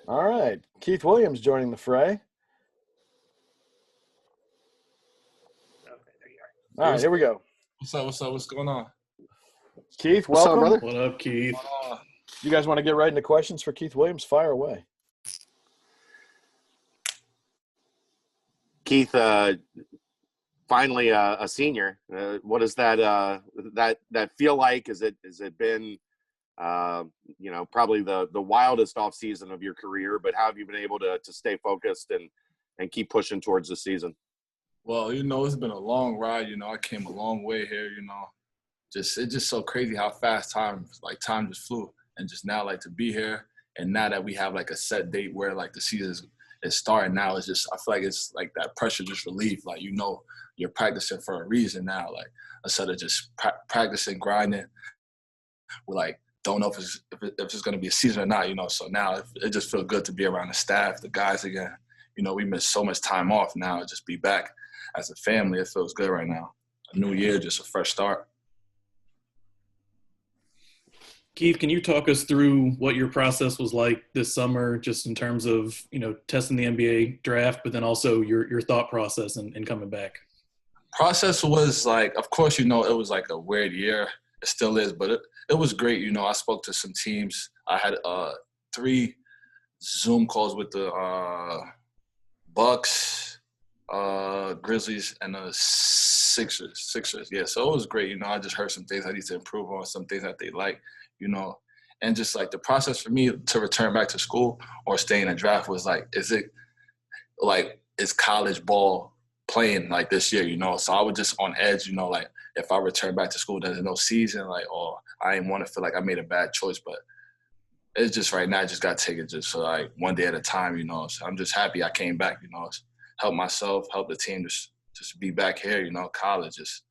All right. Keith Williams joining the fray. All right, Here's here we go. what's up? What's up? What's going on? Keith, What's up, welcome. brother? What up, Keith? You guys want to get right into questions for Keith Williams? Fire away. Keith, finally a senior. What does that feel like? Has it been probably the wildest off season of your career? But how have you been able to stay focused and keep pushing towards the season? Well, it's been a long ride. I came a long way here. It's just so crazy how fast time just flew, and just now to be here, and now that we have a set date where the season is starting now, it's just I feel like it's that pressure just relief. You're practicing for a reason now. Instead of just practicing grinding, we're don't know if it's going to be a season or not. So now it just feels good to be around the staff, the guys again. We missed so much time off now. Just be back as a family, it feels good right now. A new year, just a fresh start. Keith, can you talk us through what your process was like this summer, just in terms of, testing the NBA draft, but then also your thought process and coming back? Process was of course, it was a weird year. It still is, but it was great. I spoke to some teams. I had 3 Zoom calls with the Bucks, Grizzlies, and the Sixers. Yeah, so it was great. I just heard some things I need to improve on, some things that they like, and just the process for me to return back to school or stay in a draft was is college ball playing this year, So I was just on edge, if I return back to school, there's no season, or I didn't want to feel like I made a bad choice, but it's just right now, I just got to take it just one day at a time, So I'm just happy I came back, help myself, help the team, just be back here, college it's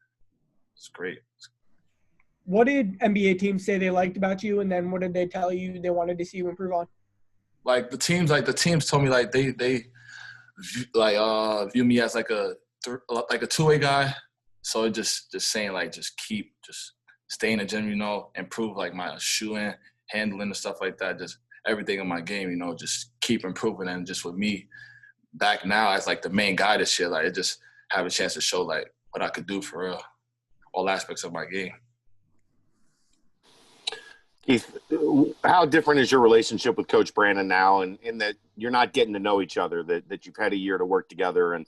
great. What did NBA teams say they liked about you, and then what did they tell you they wanted to see you improve on? The teams told me they view me as a two-way guy. So it just saying just keep stay in the gym, improve my shooting, handling and stuff like that, just everything in my game, just keep improving. And just with me back now as the main guy this year, it just have a chance to show what I could do for real, all aspects of my game. Keith, how different is your relationship with Coach Brandon now, and in that you're not getting to know each other, that you've had a year to work together, and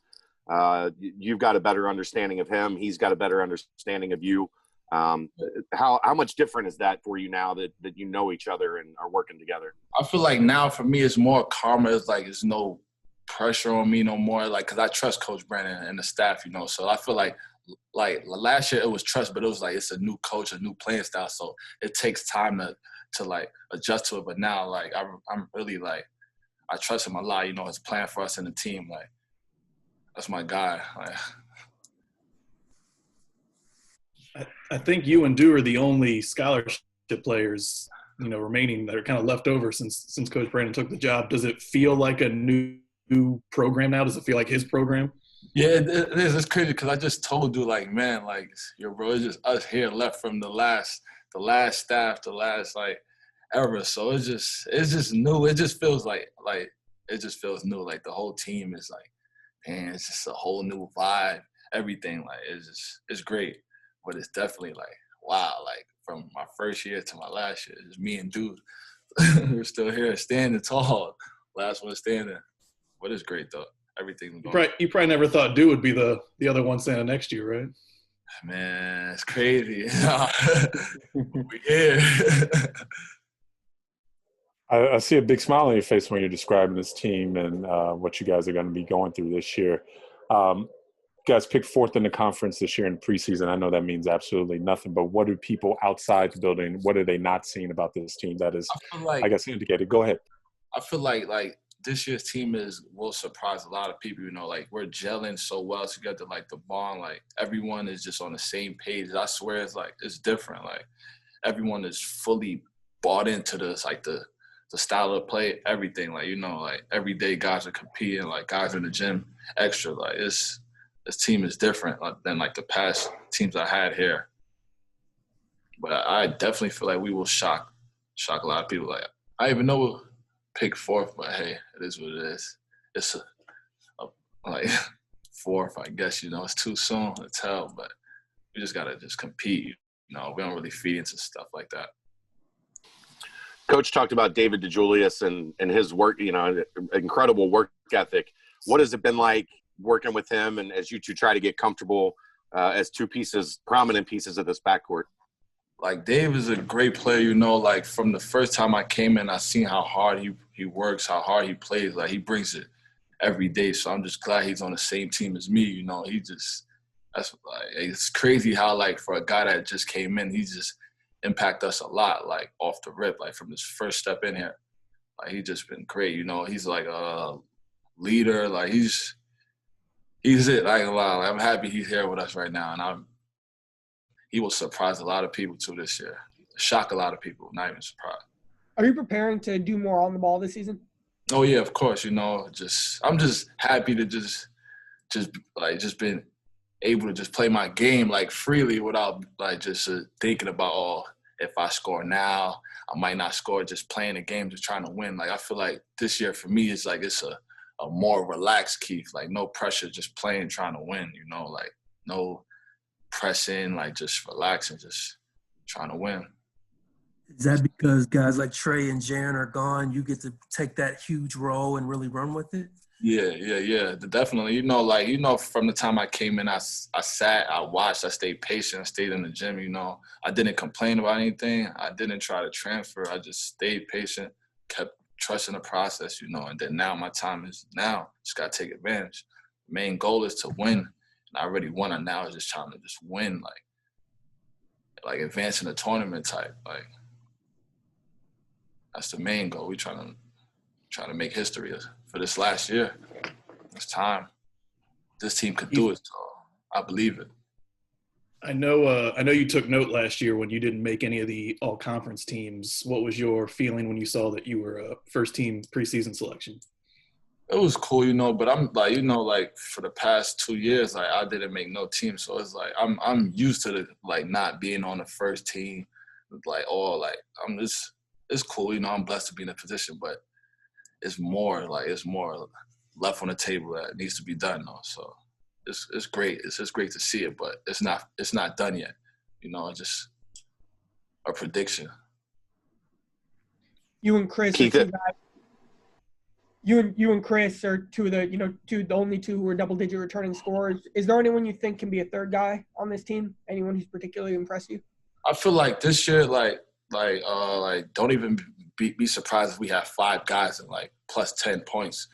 you've got a better understanding of him, he's got a better understanding of you. How much different is that for you now that you know each other and are working together? I feel now for me it's more calmer. It's it's no pressure on me no more, because I trust Coach Brandon and the staff, So I feel like last year it was trust, but it was it's a new coach, a new playing style, so it takes time to adjust to it. But now I'm really I trust him a lot. His plan for us and the team, that's my guy. I think you and Du are the only scholarship players, remaining that are kind of left over since Coach Brandon took the job. Does it feel like a new program now? Does it feel like his program? Yeah, it is. It's crazy because I just told you, man, bro, it's just us here left from the last staff, the last era. So it's just new. It just feels it just feels new. The whole team is man, it's just a whole new vibe. Everything it's great, but it's definitely wow. From my first year to my last year, it's me and Dude. We're still here, standing tall. Last one standing, but it's great though. Everything. You probably never thought Du would be the other one standing next to you, right? Man, it's crazy. We here. I see a big smile on your face when you're describing this team and what you guys are going to be going through this year. You guys picked 4th in the conference this year in preseason. I know that means absolutely nothing, but what do people outside the building, what are they not seeing about this team that is, I guess, indicated? Go ahead. I feel like this year's team will surprise a lot of people. We're gelling so well together. The bond, everyone is just on the same page. I swear, it's different. Everyone is fully bought into this, the style of play, everything. Every day guys are competing. Guys are in the gym extra. This team is different than the past teams I had here. But I definitely feel we will shock a lot of people. I even know pick fourth, but hey, it is what it is. It's like fourth, I guess. It's too soon to tell, but we just gotta just compete. We don't really feed into stuff like that. Coach talked about David DeJulius and his work, incredible work ethic. What has it been like working with him, and as you two try to get comfortable as two prominent pieces of this backcourt? Like, Dave is a great player, like from the first time I came in, I seen how hard he works, how hard he plays. Like, he brings it every day. So I'm just glad he's on the same team as me. That's like, it's crazy how, like, for a guy that just came in, he just impact us a lot, like off the rip, like from his first step in here. Like, he just been great. He's like a leader. Like, he's it. Like, I'm happy he's here with us right now, and he will surprise a lot of people too this year. Shock a lot of people. Not even surprised. Are you preparing to do more on the ball this season? Oh yeah, of course. I'm just happy to just been able to just play my game like freely without like just thinking about, if I score now, I might not score. Just playing the game, just trying to win. Like, I feel like this year for me is like it's a more relaxed Keith. Like, no pressure, just playing, trying to win. Like no pressing, like just relaxing, just trying to win. Is that because guys like Trey and Jaren are gone, you get to take that huge role and really run with it? Yeah, definitely. From the time I came in, I sat, I watched, I stayed patient, I stayed in the gym, I didn't complain about anything. I didn't try to transfer. I just stayed patient, kept trusting the process, and then now my time is now. Just got to take advantage. The main goal is to win. And I already won, and now it's just trying to just win, like advancing the tournament type. Like, that's the main goal. We trying to make history for this last year. It's time. This team could do it, so I believe it. I know you took note last year when you didn't make any of the all-conference teams. What was your feeling when you saw that you were a first-team preseason selection? It was cool, but I'm like, like for the past 2 years, like I didn't make no team, so it's like I'm used to not being on the first team, it's cool, I'm blessed to be in a position, but it's more left on the table that needs to be done, though. So it's great. It's just great to see it, but it's not done yet. It's just a prediction. You and Chris are two guys. You and Chris are two of the only two who are double-digit returning scorers. Is there anyone you think can be a third guy on this team? Anyone who's particularly impressed you? I feel like this year, don't even be surprised if we have 5 guys and plus 10 points.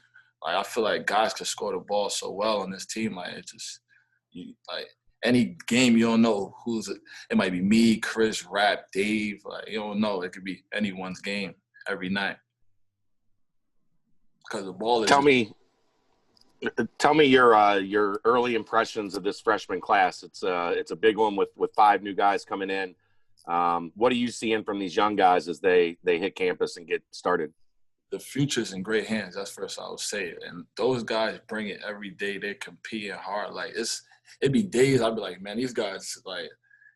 Like, I feel like guys can score the ball so well on this team. Like, it just any game you don't know who's it. It might be me, Chris, Rap, Dave. Like, you don't know. It could be anyone's game every night. Because the ball is. Tell me your early impressions of this freshman class. It's a big one with 5 new guys coming in. What are you seeing from these young guys as they hit campus and get started? The future's in great hands. That's first I would say. And those guys bring it every day. They're competing hard. Like, it'd be days I'd be like, man, these guys,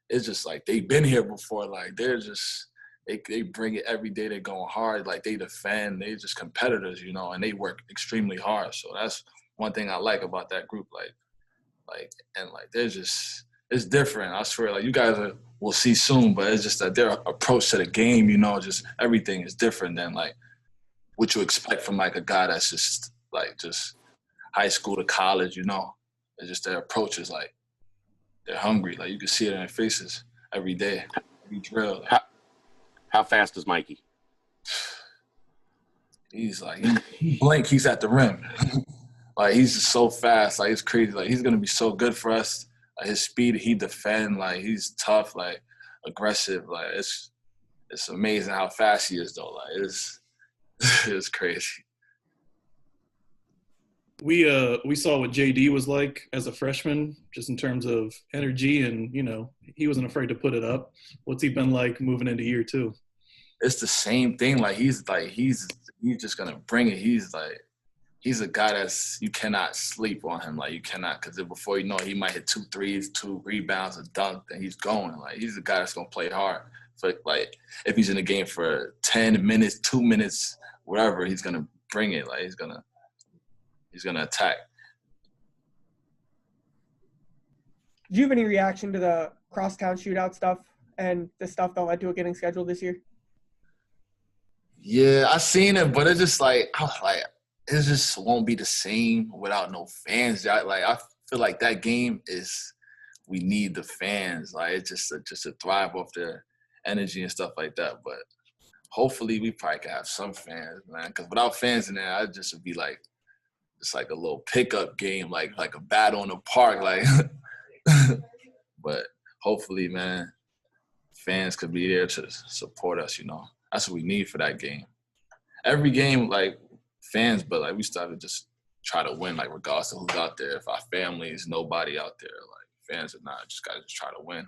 it's just like they've been here before. Like, they're just they bring it every day. They're going hard. Like, they defend. They're just competitors, and they work extremely hard. So that's one thing I like about that group. They're just it's different. I swear. Like, you guys will see soon, but it's just that their approach to the game, just everything is different than what you expect from a guy that's just high school to college, It's just their approach is they're hungry. Like, you can see it in their faces every day, every drill. How fast is Mikey? He's he blink, he's at the rim. He's just so fast. It's crazy. He's gonna be so good for us. His speed, he defend. He's tough. Aggressive. It's amazing how fast he is though. It's crazy. We saw what JD was like as a freshman, just in terms of energy, and he wasn't afraid to put it up. What's he been like moving into year 2? It's the same thing. He's just gonna bring it. He's a guy that's you cannot sleep on him. You cannot, because before you know it, he might hit 2 threes, 2 rebounds, a dunk, and he's going. He's a guy that's gonna play hard. So if he's in the game for 10 minutes, 2 minutes, whatever, he's gonna bring it. Like he's gonna attack. Do you have any reaction to the crosstown shootout stuff and the stuff that led to it getting scheduled this year? Yeah, I seen it, but it's just like I was like, it just won't be the same without no fans. I feel like that game is we need the fans. Like it's just to thrive off their energy and stuff like that. But hopefully we probably can have some fans, man. Because without fans in there, I just would be like it's like a little pickup game, like a battle in the park, like. But hopefully, man, fans could be there to support us. You know, that's what we need for that game. Every game, like fans, but like we started just try to win, like regardless of who's out there. If our families, nobody out there, like fans or not, just gotta just try to win.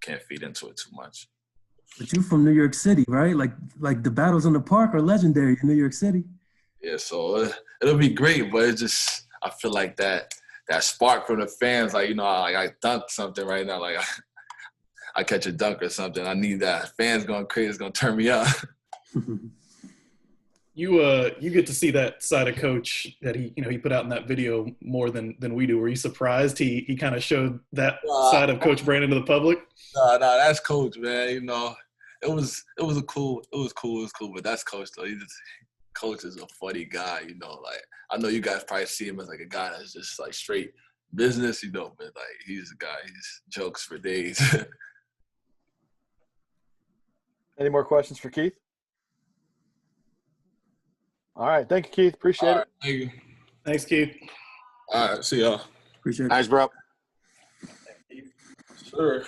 Can't feed into it too much. But you from New York City, right? Like the battles in the park are legendary in New York City. Yeah, so it'll be great, but it's just I feel like that spark from the fans, like, you know, like I dunk something right now, like I catch a dunk or something. I need that. Fans going crazy, it's gonna turn me up. You get to see that side of Coach that he put out in that video more than we do. Were you surprised he kind of showed that side of Coach Brandon to the public? No, that's Coach, man. You know, it was cool, but that's Coach though. Coach is a funny guy, you know. Like I know you guys probably see him as like a guy that's just like straight business, you know, but like he's a guy, he's jokes for days. Any more questions for Keith? All right. Thank you, Keith. Appreciate it. Thank you. Thanks, Keith. All right, see y'all. Appreciate it. Nice, bro. Sure.